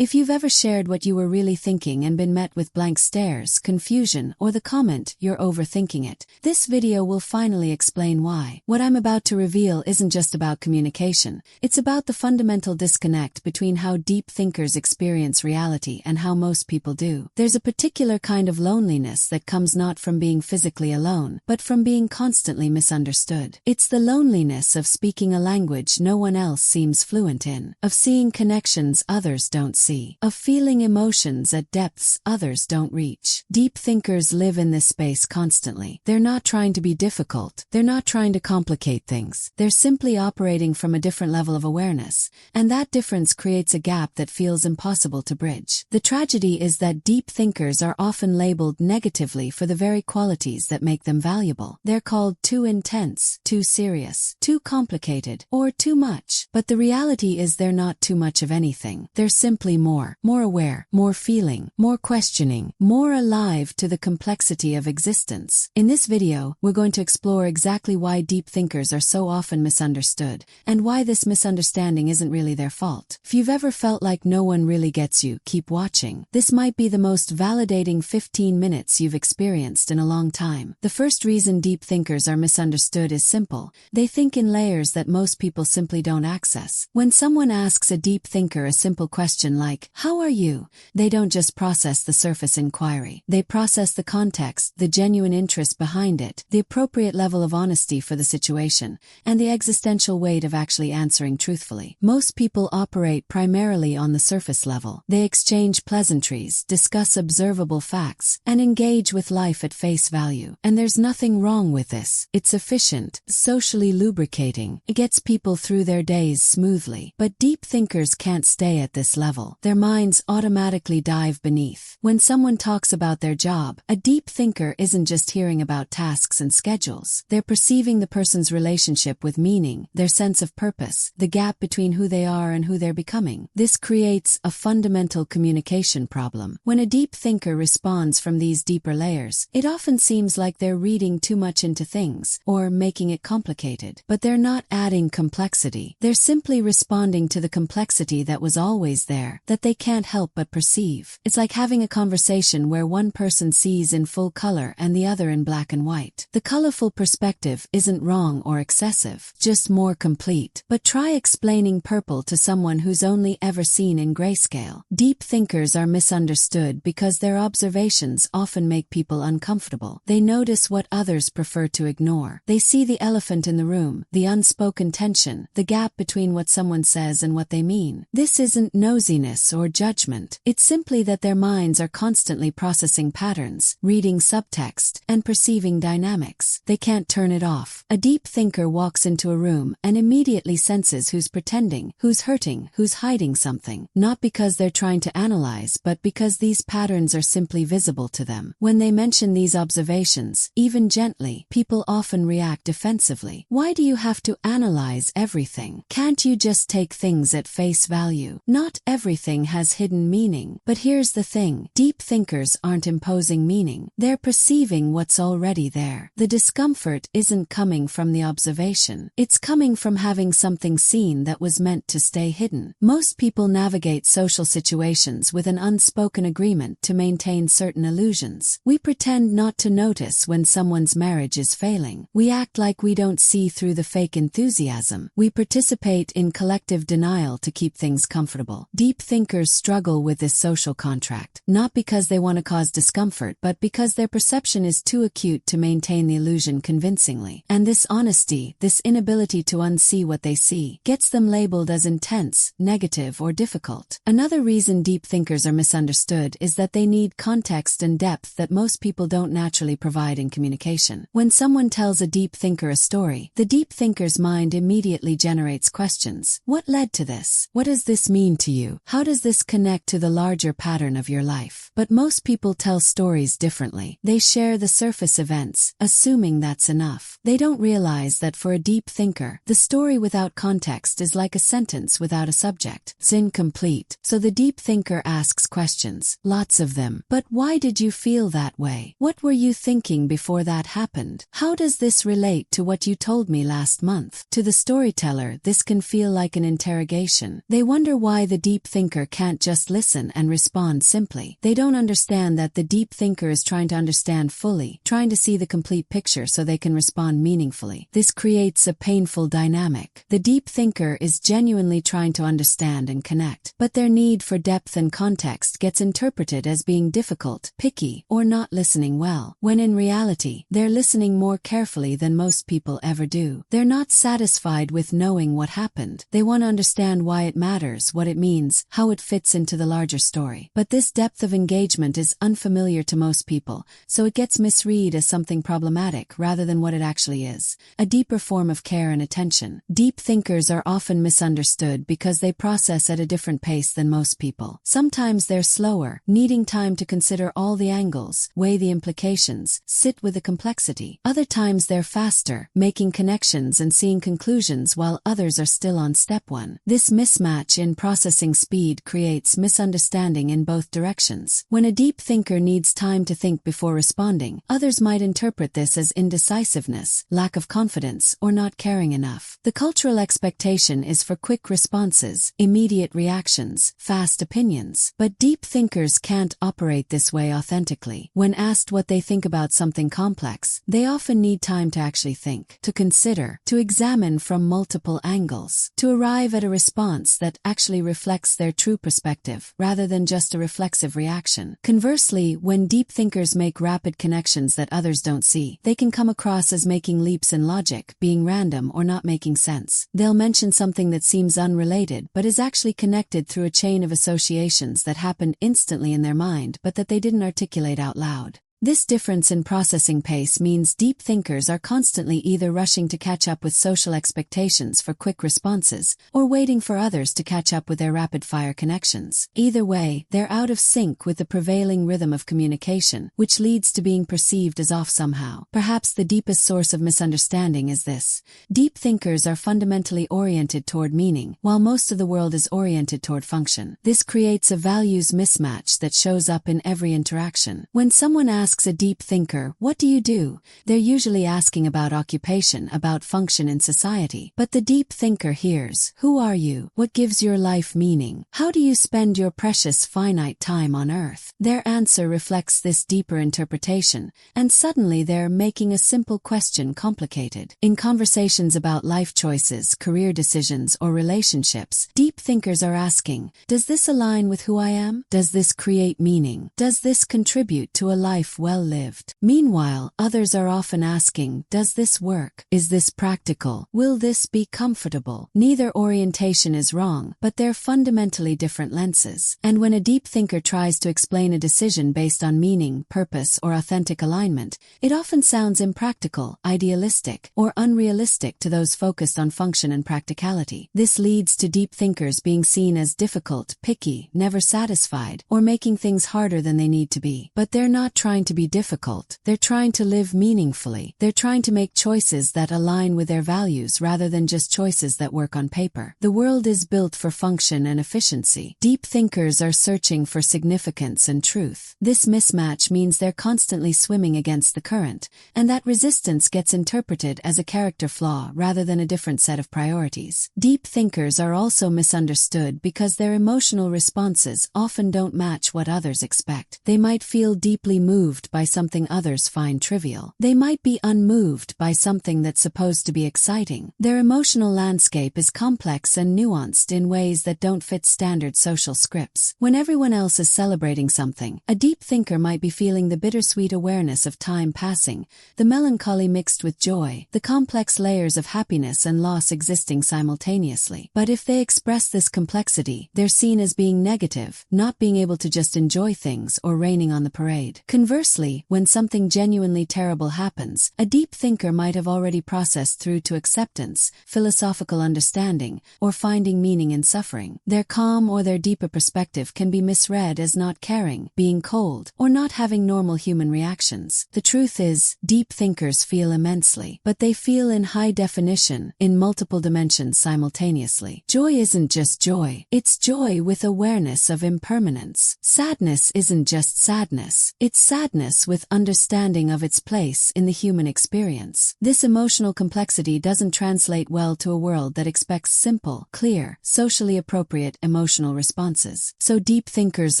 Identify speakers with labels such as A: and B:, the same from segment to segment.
A: If you've ever shared what you were really thinking and been met with blank stares, confusion, or the comment, "You're overthinking it," this video will finally explain why. What I'm about to reveal isn't just about communication, it's about the fundamental disconnect between how deep thinkers experience reality and how most people do. There's a particular kind of loneliness that comes not from being physically alone, but from being constantly misunderstood. It's the loneliness of speaking a language no one else seems fluent in, of seeing connections others don't see, of feeling emotions at depths others don't reach. Deep thinkers live in this space constantly. They're not trying to be difficult, they're not trying to complicate things, they're simply operating from a different level of awareness, and that difference creates a gap that feels impossible to bridge. The tragedy is that deep thinkers are often labeled negatively for the very qualities that make them valuable. They're called too intense, too serious, too complicated, or too much. But the reality is they're not too much of anything. They're simply more aware, more feeling, more questioning, more alive to the complexity of existence. In this video, we're going to explore exactly why deep thinkers are so often misunderstood, and why this misunderstanding isn't really their fault. If you've ever felt like no one really gets you, keep watching. This might be the most validating 15 minutes you've experienced in a long time. The first reason deep thinkers are misunderstood is simple. They think in layers that most people simply don't access. When someone asks a deep thinker a simple question like, "How are you?" they don't just process the surface inquiry. They process the context, the genuine interest behind it, the appropriate level of honesty for the situation, and the existential weight of actually answering truthfully. Most people operate primarily on the surface level. They exchange pleasantries, discuss observable facts, and engage with life at face value. And there's nothing wrong with this. It's efficient, socially lubricating. It gets people through their days smoothly. But deep thinkers can't stay at this level. Their minds automatically dive beneath. When someone talks about their job, a deep thinker isn't just hearing about tasks and schedules. They're perceiving the person's relationship with meaning, their sense of purpose, the gap between who they are and who they're becoming. This creates a fundamental communication problem. When a deep thinker responds from these deeper layers, it often seems like they're reading too much into things, or making it complicated. But they're not adding complexity. They're simply responding to the complexity that was always there, that they can't help but perceive. It's like having a conversation where one person sees in full color and the other in black and white. The colorful perspective isn't wrong or excessive, just more complete. But try explaining purple to someone who's only ever seen in grayscale. Deep thinkers are misunderstood because their observations often make people uncomfortable. They notice what others prefer to ignore. They see the elephant in the room, the unspoken tension, the gap between what someone says and what they mean. This isn't nosiness or judgment. It's simply that their minds are constantly processing patterns, reading subtext, and perceiving dynamics. They can't turn it off. A deep thinker walks into a room and immediately senses who's pretending, who's hurting, who's hiding something. Not because they're trying to analyze, but because these patterns are simply visible to them. When they mention these observations, even gently, people often react defensively. Why do you have to analyze everything? Can't you just take things at face value? Not everything has hidden meaning. But here's the thing. Deep thinkers aren't imposing meaning. They're perceiving what's already there. The discomfort isn't coming from the observation. It's coming from having something seen that was meant to stay hidden. Most people navigate social situations with an unspoken agreement to maintain certain illusions. We pretend not to notice when someone's marriage is failing. We act like we don't see through the fake enthusiasm. We participate in collective denial to keep things comfortable. Deep thinkers struggle with this social contract, not because they want to cause discomfort, but because their perception is too acute to maintain the illusion convincingly. And this honesty, this inability to unsee what they see, gets them labeled as intense, negative, or difficult. Another reason deep thinkers are misunderstood is that they need context and depth that most people don't naturally provide in communication. When someone tells a deep thinker a story, the deep thinker's mind immediately generates questions. What led to this? What does this mean to you? How does this connect to the larger pattern of your life? But most people tell stories differently. They share the surface events, assuming that's enough. They don't realize that for a deep thinker, the story without context is like a sentence without a subject. It's incomplete. So the deep thinker asks questions, lots of them. But why did you feel that way? What were you thinking before that happened? How does this relate to what you told me last month? To the storyteller, this can feel like an interrogation. They wonder why the deep thinker thinker can't just listen and respond simply. They don't understand that the deep thinker is trying to understand fully, trying to see the complete picture so they can respond meaningfully. This creates a painful dynamic. The deep thinker is genuinely trying to understand and connect, but their need for depth and context gets interpreted as being difficult, picky, or not listening well, when in reality, they're listening more carefully than most people ever do. They're not satisfied with knowing what happened. They want to understand why it matters, what it means, how it fits into the larger story. But this depth of engagement is unfamiliar to most people, so it gets misread as something problematic rather than what it actually is: a deeper form of care and attention. Deep thinkers are often misunderstood because they process at a different pace than most people. Sometimes they're slower, needing time to consider all the angles, weigh the implications, sit with the complexity. Other times they're faster, making connections and seeing conclusions while others are still on step one. This mismatch in processing speed creates misunderstanding in both directions. When a deep thinker needs time to think before responding, others might interpret this as indecisiveness, lack of confidence, or not caring enough. The cultural expectation is for quick responses, immediate reactions, fast opinions. But deep thinkers can't operate this way authentically. When asked what they think about something complex, they often need time to actually think, to consider, to examine from multiple angles, to arrive at a response that actually reflects their true perspective, rather than just a reflexive reaction. Conversely, when deep thinkers make rapid connections that others don't see, they can come across as making leaps in logic, being random, or not making sense. They'll mention something that seems unrelated but is actually connected through a chain of associations that happened instantly in their mind but that they didn't articulate out loud. This difference in processing pace means deep thinkers are constantly either rushing to catch up with social expectations for quick responses, or waiting for others to catch up with their rapid-fire connections. Either way, they're out of sync with the prevailing rhythm of communication, which leads to being perceived as off somehow. Perhaps the deepest source of misunderstanding is this: deep thinkers are fundamentally oriented toward meaning, while most of the world is oriented toward function. This creates a values mismatch that shows up in every interaction. When someone asks a deep thinker, "What do you do?" they're usually asking about occupation, about function in society. But the deep thinker hears, "Who are you? What gives your life meaning? How do you spend your precious finite time on earth?" Their answer reflects this deeper interpretation, and suddenly they're making a simple question complicated. In conversations about life choices, career decisions, or relationships, deep thinkers are asking, "Does this align with who I am? Does this create meaning? Does this contribute to a life well lived?" Meanwhile, others are often asking, "Does this work? Is this practical? Will this be comfortable?" Neither orientation is wrong, but they're fundamentally different lenses. And when a deep thinker tries to explain a decision based on meaning, purpose, or authentic alignment, it often sounds impractical, idealistic, or unrealistic to those focused on function and practicality. This leads to deep thinkers being seen as difficult, picky, never satisfied, or making things harder than they need to be. But they're not trying to be difficult. They're trying to live meaningfully. They're trying to make choices that align with their values rather than just choices that work on paper. The world is built for function and efficiency. Deep thinkers are searching for significance and truth. This mismatch means they're constantly swimming against the current, and that resistance gets interpreted as a character flaw rather than a different set of priorities. Deep thinkers are also misunderstood because their emotional responses often don't match what others expect. They might feel deeply moved by something others find trivial. They might be unmoved by something that's supposed to be exciting. Their emotional landscape is complex and nuanced in ways that don't fit standard social scripts. When everyone else is celebrating something, a deep thinker might be feeling the bittersweet awareness of time passing, the melancholy mixed with joy, the complex layers of happiness and loss existing simultaneously. But if they express this complexity, they're seen as being negative, not being able to just enjoy things or raining on the parade. Conversely, when something genuinely terrible happens, a deep thinker might have already processed through to acceptance, philosophical understanding, or finding meaning in suffering. Their calm or their deeper perspective can be misread as not caring, being cold, or not having normal human reactions. The truth is, deep thinkers feel immensely, but they feel in high definition, in multiple dimensions simultaneously. Joy isn't just joy, it's joy with awareness of impermanence. Sadness isn't just sadness, it's sadness sadness with understanding of its place in the human experience. This emotional complexity doesn't translate well to a world that expects simple, clear, socially appropriate emotional responses. So deep thinkers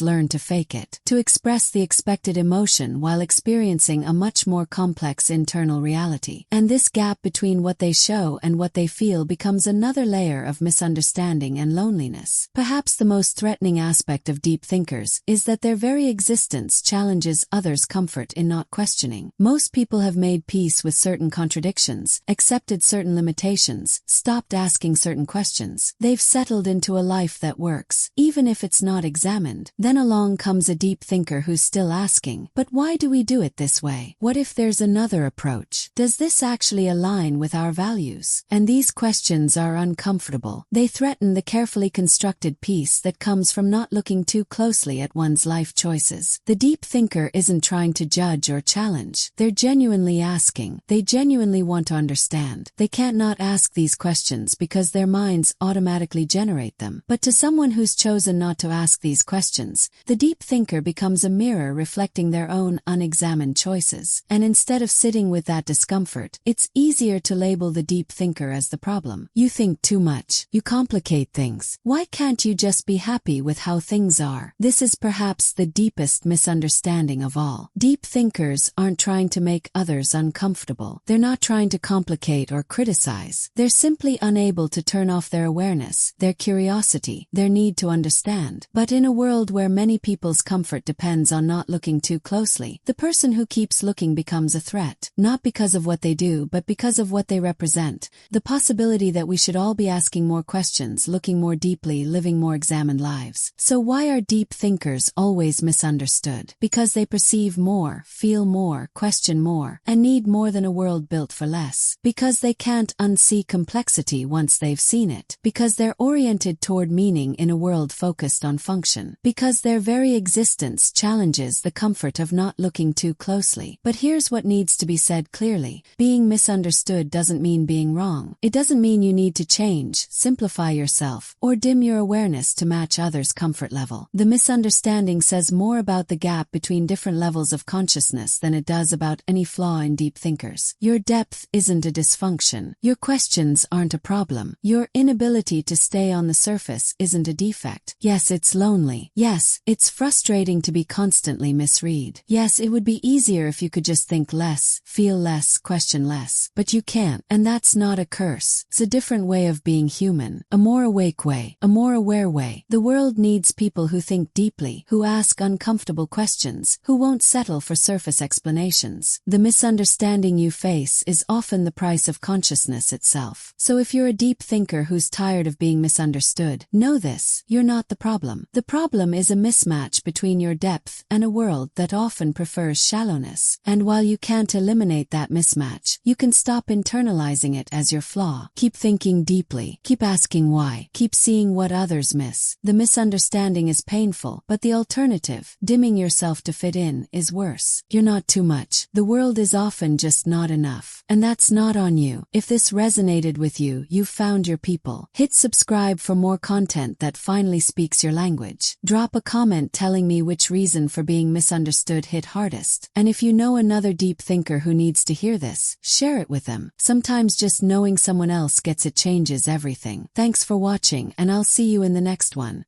A: learn to fake it, to express the expected emotion while experiencing a much more complex internal reality. And this gap between what they show and what they feel becomes another layer of misunderstanding and loneliness. Perhaps the most threatening aspect of deep thinkers is that their very existence challenges others' comfort in not questioning. Most people have made peace with certain contradictions, accepted certain limitations, stopped asking certain questions. They've settled into a life that works, even if it's not examined. Then along comes a deep thinker who's still asking, but why do we do it this way? What if there's another approach? Does this actually align with our values? And these questions are uncomfortable. They threaten the carefully constructed peace that comes from not looking too closely at one's life choices. The deep thinker isn't trying to judge or challenge. They're genuinely asking. They genuinely want to understand. They can't not ask these questions because their minds automatically generate them. But to someone who's chosen not to ask these questions, the deep thinker becomes a mirror reflecting their own unexamined choices. And instead of sitting with that discomfort, it's easier to label the deep thinker as the problem. You think too much. You complicate things. Why can't you just be happy with how things are? This is perhaps the deepest misunderstanding of all. Deep thinkers aren't trying to make others uncomfortable. They're not trying to complicate or criticize. They're simply unable to turn off their awareness, their curiosity, their need to understand. But in a world where many people's comfort depends on not looking too closely, the person who keeps looking becomes a threat, not because of what they do but because of what they represent. The possibility that we should all be asking more questions, looking more deeply, living more examined lives. So why are deep thinkers always misunderstood? Because they perceive more, feel more, question more, and need more than a world built for less. Because they can't unsee complexity once they've seen it. Because they're oriented toward meaning in a world focused on function. Because their very existence challenges the comfort of not looking too closely. But here's what needs to be said clearly. Being misunderstood doesn't mean being wrong. It doesn't mean you need to change, simplify yourself, or dim your awareness to match others' comfort level. The misunderstanding says more about the gap between different levels of consciousness than it does about any flaw in deep thinkers. Your depth isn't a dysfunction. Your questions aren't a problem. Your inability to stay on the surface isn't a defect. Yes, it's lonely. Yes, it's frustrating to be constantly misread. Yes, it would be easier if you could just think less, feel less, question less. But you can't, and that's not a curse. It's a different way of being human, a more awake way, a more aware way. The world needs people who think deeply, who ask uncomfortable questions, who won't settle for surface explanations. The misunderstanding you face is often the price of consciousness itself. So if you're a deep thinker who's tired of being misunderstood, know this: you're not the problem. The problem is a mismatch between your depth and a world that often prefers shallowness. And while you can't eliminate that mismatch, you can stop internalizing it as your flaw. Keep thinking deeply. Keep asking why. Keep seeing what others miss. The misunderstanding is painful, but the alternative, dimming yourself to fit in, is worse. You're not too much. The world is often just not enough. And that's not on you. If this resonated with you, you've found your people. Hit subscribe for more content that finally speaks your language. Drop a comment telling me which reason for being misunderstood hit hardest. And if you know another deep thinker who needs to hear this, share it with them. Sometimes just knowing someone else gets it changes everything. Thanks for watching, and I'll see you in the next one.